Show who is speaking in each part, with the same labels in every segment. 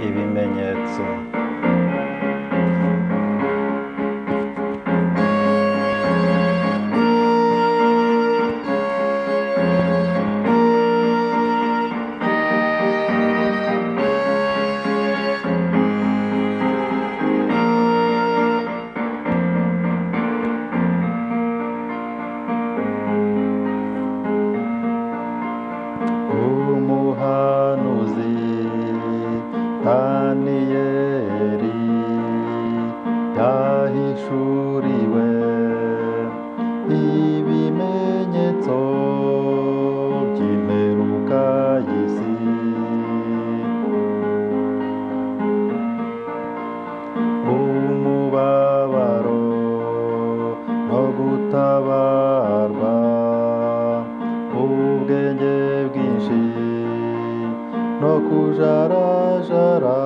Speaker 1: ibimenyetso. Umuhanuzi Daniyeli yahishuriwe ibimenyetso by'imperuka y'isi. Umubabaro no gutabarwa, ubwenge bwinshi no kujarajara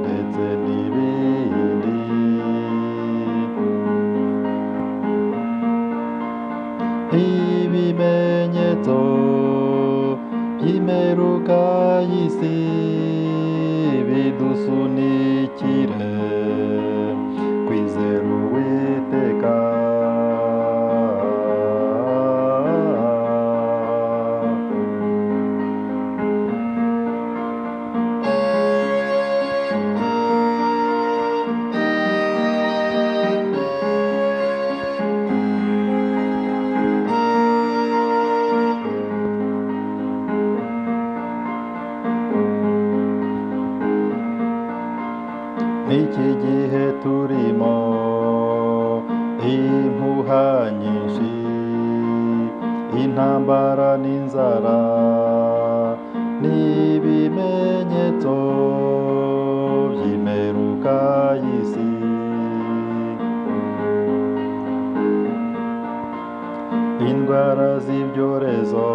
Speaker 1: ndetse n'ibindi. Ibimenyetso by'imperuka y'isi bidusunikire kwizera Uwiteka. Iki gihe turimo impuha nyinshi, intambara n'inzara n'ibimenyetso by'imperuka y'isi. Indwara z'ibyorezo,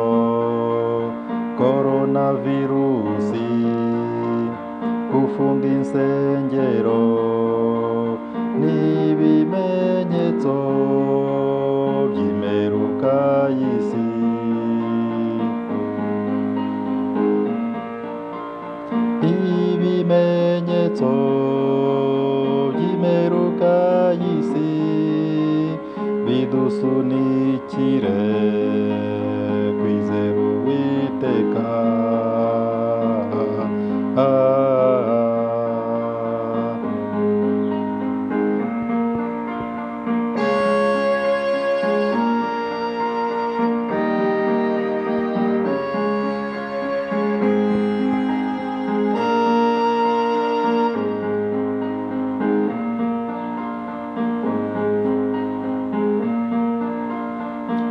Speaker 1: koronavirusi, gufunga insengero n'ibimenyetso by'imperuka y'isi. Ibimenyetso by'imperuka y'isi bidusunikire kwizera Uwiteka.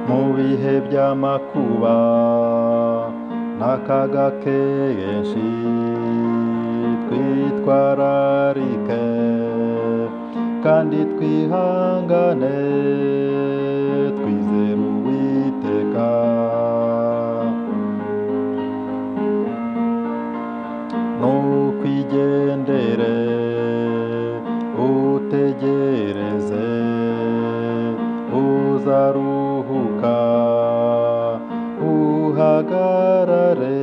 Speaker 1: Mu bihe by'amakuba n'akaga kenshi, twitwararike kandi twihangane twizera Uwiteka. Ntukwigendere utegereze, uzaruhuka uhagarare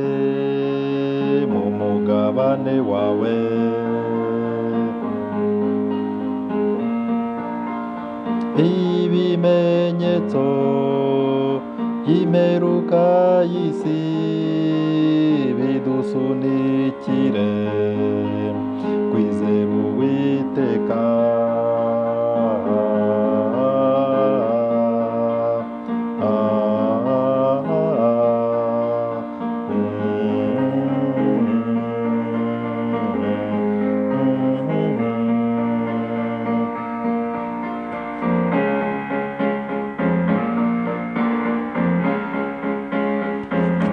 Speaker 1: mu mugabane wawe. Ibimenyetso by'imperuka y'isi bidusunikire